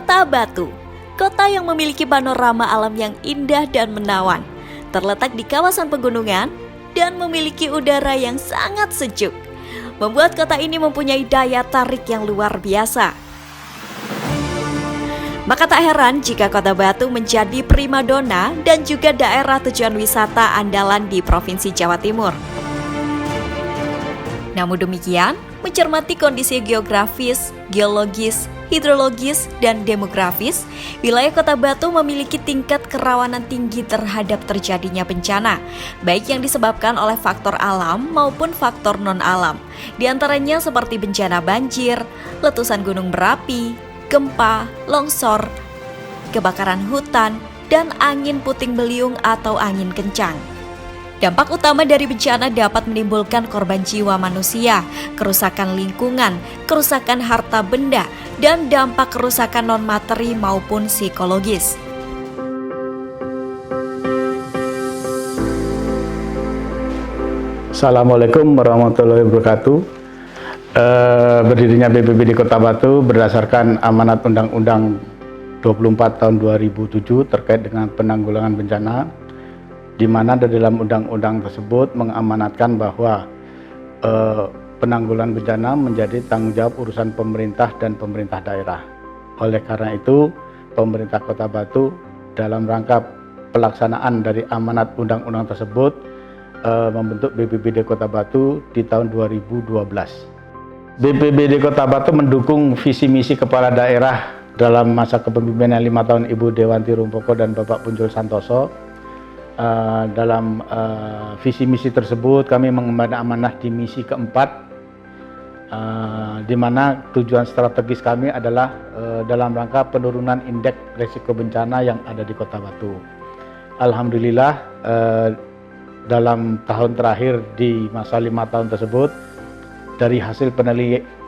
Kota Batu, kota yang memiliki panorama alam yang indah dan menawan, terletak di kawasan pegunungan dan memiliki udara yang sangat sejuk, membuat kota ini mempunyai daya tarik yang luar biasa. Maka tak heran jika Kota Batu menjadi primadona dan juga daerah tujuan wisata andalan di Provinsi Jawa Timur. Namun demikian, mencermati kondisi geografis, geologis, hidrologis, dan demografis, wilayah Kota Batu memiliki tingkat kerawanan tinggi terhadap terjadinya bencana, baik yang disebabkan oleh faktor alam maupun faktor non-alam. Di antaranya seperti bencana banjir, letusan gunung berapi, gempa, longsor, kebakaran hutan, dan angin puting beliung atau angin kencang. Dampak utama dari bencana dapat menimbulkan korban jiwa manusia, kerusakan lingkungan, kerusakan harta benda, dan dampak kerusakan non-materi maupun psikologis. Assalamualaikum warahmatullahi wabarakatuh. Berdirinya BPBD Kota Batu berdasarkan amanat Undang-Undang 24 tahun 2007 terkait dengan penanggulangan bencana, di mana di dalam undang-undang tersebut mengamanatkan bahwa penanggulangan bencana menjadi tanggung jawab urusan pemerintah dan pemerintah daerah. Oleh karena itu, pemerintah Kota Batu dalam rangka pelaksanaan dari amanat undang-undang tersebut membentuk BPBD Kota Batu di tahun 2012. BPBD Kota Batu mendukung visi misi kepala daerah dalam masa kepemimpinan 5 tahun Ibu Dewanti Rumpoko dan Bapak Punjul Santoso. Dalam visi misi tersebut kami mengemban amanah di misi keempat, di mana tujuan strategis kami adalah dalam rangka penurunan indeks risiko bencana yang ada di Kota Batu. Alhamdulillah, dalam tahun terakhir di masa 5 tahun tersebut, dari hasil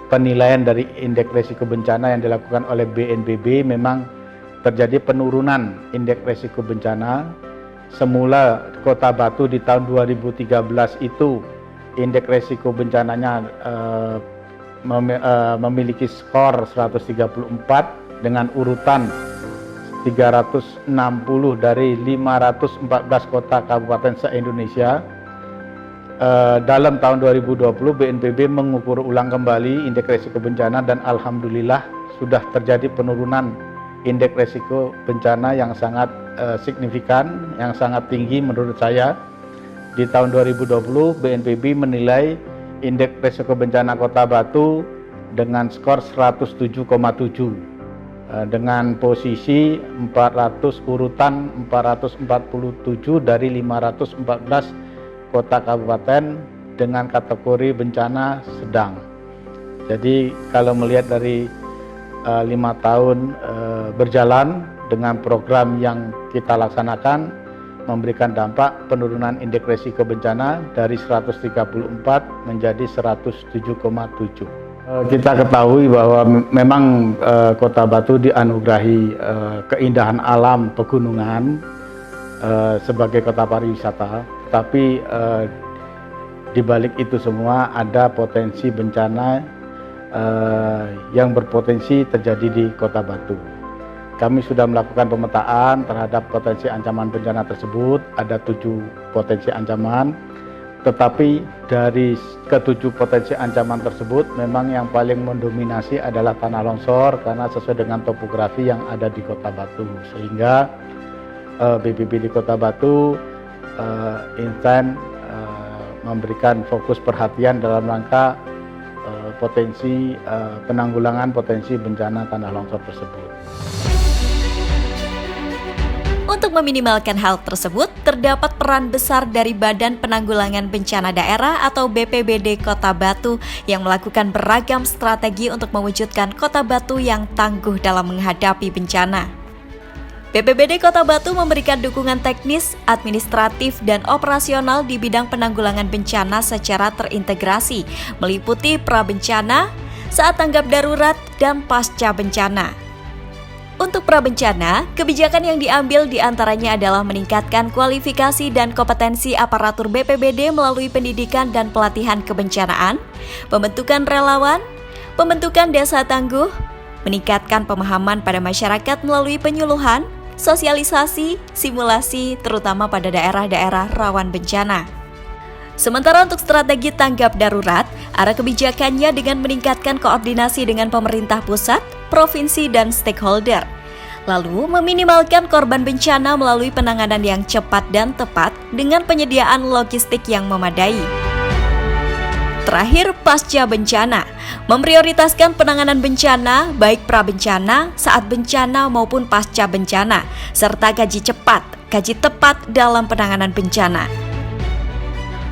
penilaian dari indeks risiko bencana yang dilakukan oleh BNPB, memang terjadi penurunan indeks risiko bencana. Semula Kota Batu di tahun 2013 itu indeks risiko bencananya memiliki skor 134 dengan urutan 360 dari 514 kota kabupaten se-Indonesia. Dalam tahun 2020 BNPB mengukur ulang kembali indeks risiko bencana dan alhamdulillah sudah terjadi penurunan indeks risiko bencana yang sangat signifikan, yang sangat tinggi menurut saya. Di tahun 2020 BNPB menilai indeks risiko bencana Kota Batu dengan skor 107,7 dengan posisi urutan 447 dari 514 kota kabupaten dengan kategori bencana sedang. Jadi kalau melihat dari 5 tahun berjalan dengan program yang kita laksanakan, memberikan dampak penurunan indeks risiko bencana dari 134 menjadi 107,7. Kita ketahui bahwa memang Kota Batu dianugerahi keindahan alam pegunungan sebagai kota pariwisata, tapi di balik itu semua ada potensi bencana yang berpotensi terjadi di Kota Batu. Kami sudah melakukan pemetaan terhadap potensi ancaman bencana tersebut, ada 7 potensi ancaman, tetapi dari ke-7 potensi ancaman tersebut memang yang paling mendominasi adalah tanah longsor karena sesuai dengan topografi yang ada di Kota Batu, sehingga BPBD Kota Batu intens memberikan fokus perhatian dalam rangka potensi penanggulangan potensi bencana tanah longsor tersebut. Untuk meminimalkan hal tersebut, terdapat peran besar dari Badan Penanggulangan Bencana Daerah atau BPBD Kota Batu yang melakukan beragam strategi untuk mewujudkan Kota Batu yang tangguh dalam menghadapi bencana. BPBD Kota Batu memberikan dukungan teknis, administratif, dan operasional di bidang penanggulangan bencana secara terintegrasi, meliputi prabencana, saat tanggap darurat, dan pasca bencana. Untuk prabencana, kebijakan yang diambil diantaranya adalah meningkatkan kualifikasi dan kompetensi aparatur BPBD melalui pendidikan dan pelatihan kebencanaan, pembentukan relawan, pembentukan desa tangguh, meningkatkan pemahaman pada masyarakat melalui penyuluhan, sosialisasi, simulasi, terutama pada daerah-daerah rawan bencana. Sementara untuk strategi tanggap darurat, arah kebijakannya dengan meningkatkan koordinasi dengan pemerintah pusat, provinsi, dan stakeholder. Lalu, meminimalkan korban bencana melalui penanganan yang cepat dan tepat dengan penyediaan logistik yang memadai. Terakhir, pasca bencana, memprioritaskan penanganan bencana, baik pra-bencana, saat bencana maupun pasca bencana, serta gaji tepat dalam penanganan bencana.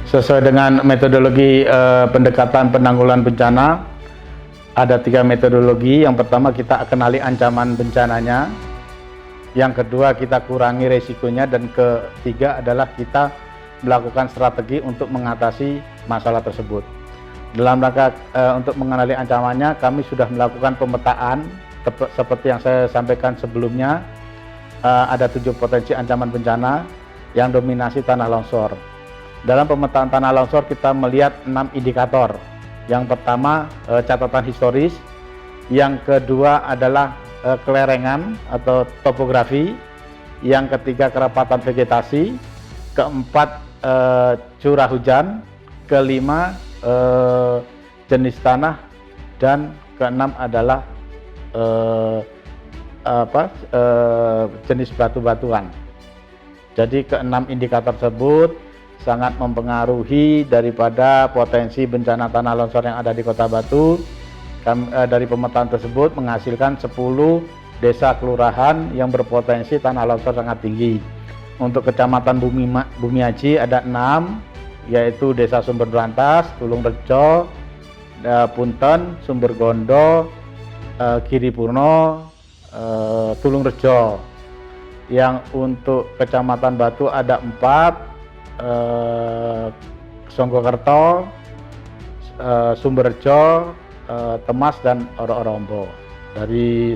Sesuai dengan metodologi pendekatan penanggulangan bencana, ada 3 metodologi. Yang pertama, kita kenali ancaman bencananya. Yang kedua, kita kurangi resikonya. Dan ketiga adalah kita melakukan strategi untuk mengatasi masalah tersebut. Dalam rangka untuk mengenali ancamannya, kami sudah melakukan pemetaan seperti yang saya sampaikan sebelumnya. Ada 7 potensi ancaman bencana yang dominasi tanah longsor. Dalam pemetaan tanah longsor kita melihat 6 indikator. Yang pertama, catatan historis. Yang kedua adalah kelerengan atau topografi. Yang ketiga, kerapatan vegetasi. Keempat, curah hujan. Kelima, jenis tanah. Dan keenam adalah jenis batu-batuan. Jadi keenam indikator tersebut sangat mempengaruhi daripada potensi bencana tanah longsor yang ada di Kota Batu. Dari pemetaan tersebut menghasilkan 10 desa kelurahan yang berpotensi tanah longsor sangat tinggi. Untuk Kecamatan Bumiaji ada 6, yaitu Desa Sumber Berantas, Tulung Rejo, Punten, Sumber Gondo, Giripurno, Tulung Rejo. Yang untuk Kecamatan Batu ada 4, Songgokerto, Sumberjo, Temas, dan Oro-Orombo. Dari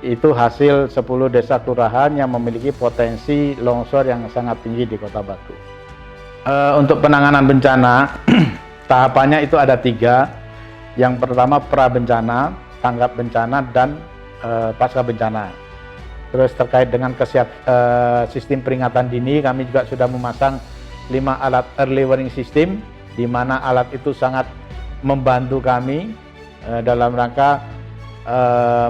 itu hasil 10 desa kelurahan yang memiliki potensi longsor yang sangat tinggi di Kota Batu. Untuk penanganan bencana, tahapannya itu ada 3. Yang pertama, pra-bencana, tanggap bencana, dan pasca bencana. Terus terkait dengan sistem peringatan dini, kami juga sudah memasang 5 alat early warning system, di mana alat itu sangat membantu kami dalam rangka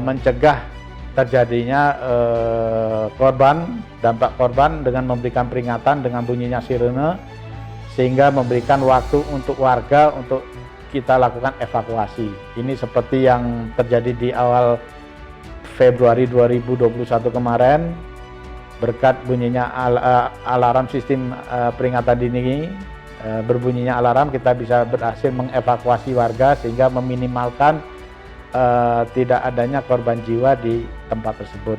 mencegah terjadinya dampak korban dengan memberikan peringatan dengan bunyinya sirene, sehingga memberikan waktu untuk warga untuk kita lakukan evakuasi. Ini seperti yang terjadi di awal Februari 2021 kemarin, berkat bunyinya alarm sistem peringatan dini, berbunyinya alarm, kita bisa berhasil mengevakuasi warga sehingga meminimalkan tidak adanya korban jiwa di tempat tersebut.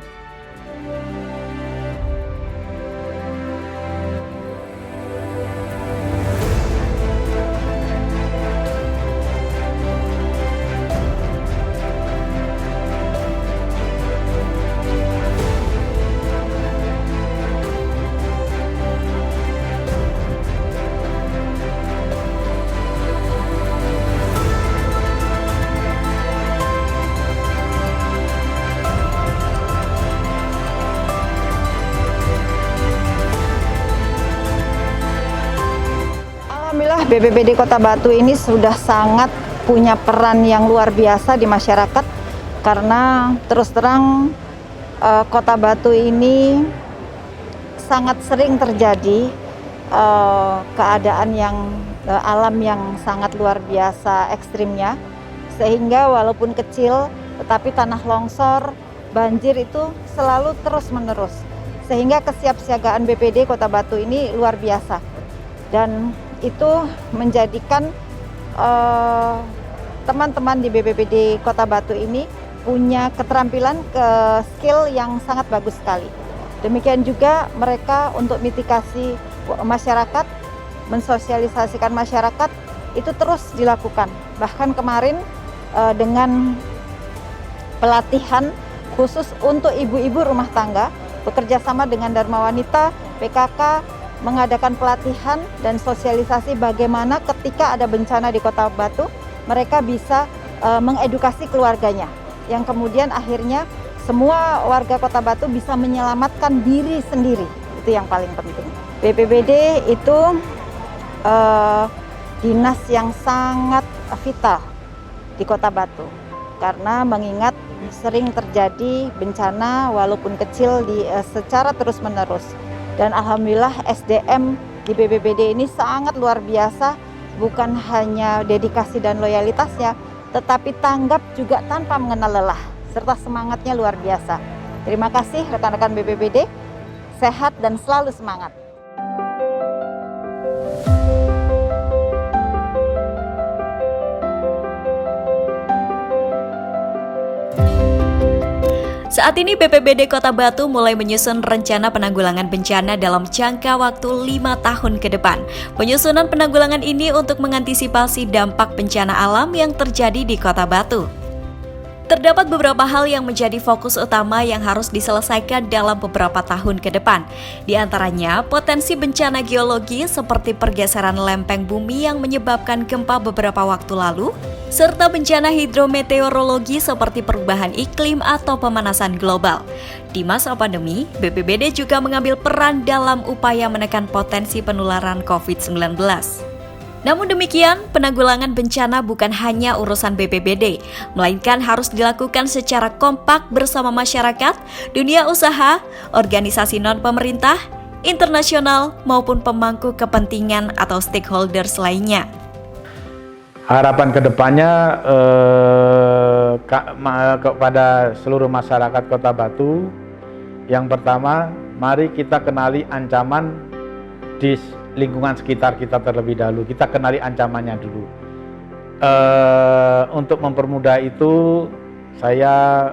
Alhamdulillah BPBD Kota Batu ini sudah sangat punya peran yang luar biasa di masyarakat, karena terus terang Kota Batu ini sangat sering terjadi keadaan alam yang sangat luar biasa ekstrimnya, sehingga walaupun kecil tetapi tanah longsor, banjir itu selalu terus menerus, sehingga kesiapsiagaan BPD Kota Batu ini luar biasa. Dan itu menjadikan teman-teman di BPBD Kota Batu ini punya keterampilan, skill yang sangat bagus sekali. Demikian juga mereka untuk mitigasi masyarakat, mensosialisasikan masyarakat itu terus dilakukan. Bahkan kemarin dengan pelatihan khusus untuk ibu-ibu rumah tangga, bekerja sama dengan Dharma Wanita, PKK, mengadakan pelatihan dan sosialisasi bagaimana ketika ada bencana di Kota Batu, mereka bisa mengedukasi keluarganya. yang kemudian akhirnya semua warga Kota Batu bisa menyelamatkan diri sendiri. Itu yang paling penting. BPBD itu dinas yang sangat vital di Kota Batu karena mengingat sering terjadi bencana walaupun kecil secara terus-menerus. Dan alhamdulillah SDM di BPBD ini sangat luar biasa, bukan hanya dedikasi dan loyalitasnya, tetapi tanggap juga tanpa mengenal lelah, serta semangatnya luar biasa. Terima kasih rekan-rekan BPBD, sehat dan selalu semangat. Saat ini BPBD Kota Batu mulai menyusun rencana penanggulangan bencana dalam jangka waktu 5 tahun ke depan. Penyusunan penanggulangan ini untuk mengantisipasi dampak bencana alam yang terjadi di Kota Batu. Terdapat beberapa hal yang menjadi fokus utama yang harus diselesaikan dalam beberapa tahun ke depan. Di antaranya, potensi bencana geologi seperti pergeseran lempeng bumi yang menyebabkan gempa beberapa waktu lalu, serta bencana hidrometeorologi seperti perubahan iklim atau pemanasan global. Di masa pandemi, BPBD juga mengambil peran dalam upaya menekan potensi penularan COVID-19. Namun demikian, penanggulangan bencana bukan hanya urusan BPBD, melainkan harus dilakukan secara kompak bersama masyarakat, dunia usaha, organisasi non-pemerintah, internasional, maupun pemangku kepentingan atau stakeholders lainnya. Harapan kedepannya kepada seluruh masyarakat Kota Batu, yang pertama, mari kita kenali ancaman di lingkungan sekitar kita terlebih dahulu. Kita kenali ancamannya dulu. Untuk mempermudah itu, saya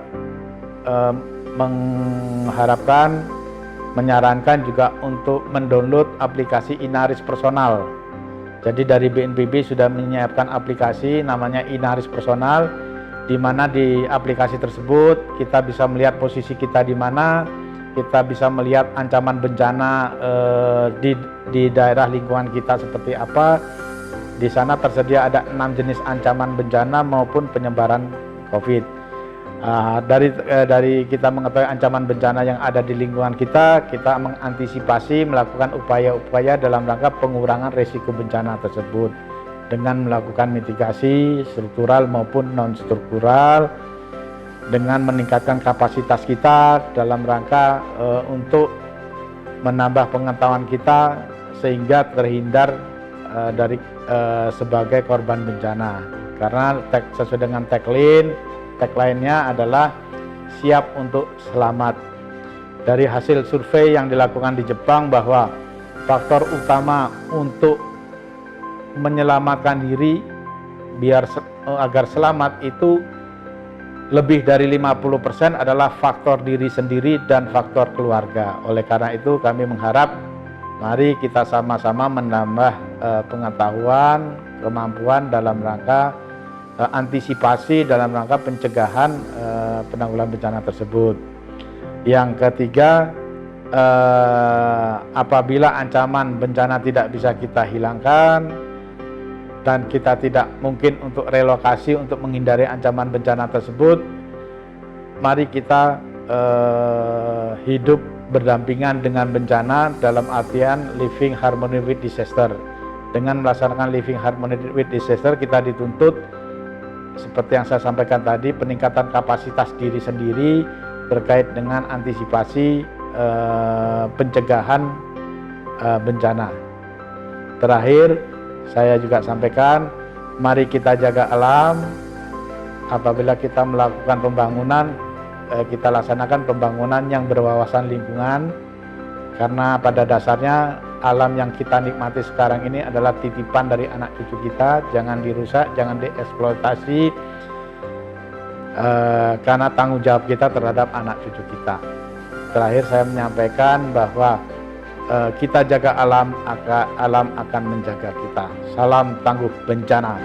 menyarankan juga untuk mendownload aplikasi Inaris Personal. Jadi dari BNPB sudah menyiapkan aplikasi namanya Inaris Personal, di mana di aplikasi tersebut kita bisa melihat posisi kita di mana, kita bisa melihat ancaman bencana di daerah lingkungan kita seperti apa. Di sana tersedia ada 6 jenis ancaman bencana maupun penyebaran COVID. Dari kita mengetahui ancaman bencana yang ada di lingkungan kita mengantisipasi, melakukan upaya-upaya dalam rangka pengurangan risiko bencana tersebut dengan melakukan mitigasi struktural maupun non-struktural, dengan meningkatkan kapasitas kita dalam rangka untuk menambah pengetahuan kita sehingga terhindar dari sebagai korban bencana. Karena sesuai dengan tagline-nya adalah siap untuk selamat. Dari hasil survei yang dilakukan di Jepang bahwa faktor utama untuk menyelamatkan diri agar selamat itu lebih dari 50% adalah faktor diri sendiri dan faktor keluarga. Oleh karena itu kami mengharap mari kita sama-sama menambah pengetahuan, kemampuan dalam rangka antisipasi, dalam rangka pencegahan penanggulangan bencana tersebut. Yang ketiga, apabila ancaman bencana tidak bisa kita hilangkan dan kita tidak mungkin untuk relokasi untuk menghindari ancaman bencana tersebut, mari kita hidup berdampingan dengan bencana dalam artian living harmony with disaster. Dengan melaksanakan living harmony with disaster, kita dituntut seperti yang saya sampaikan tadi, peningkatan kapasitas diri sendiri terkait dengan antisipasi pencegahan bencana. Terakhir, saya juga sampaikan, mari kita jaga alam. Apabila kita melakukan pembangunan, kita laksanakan pembangunan yang berwawasan lingkungan, karena pada dasarnya alam yang kita nikmati sekarang ini adalah titipan dari anak cucu kita. Jangan dirusak, jangan dieksploitasi, karena tanggung jawab kita terhadap anak cucu kita. Terakhir saya menyampaikan bahwa kita jaga alam, alam akan menjaga kita. Salam tangguh bencana.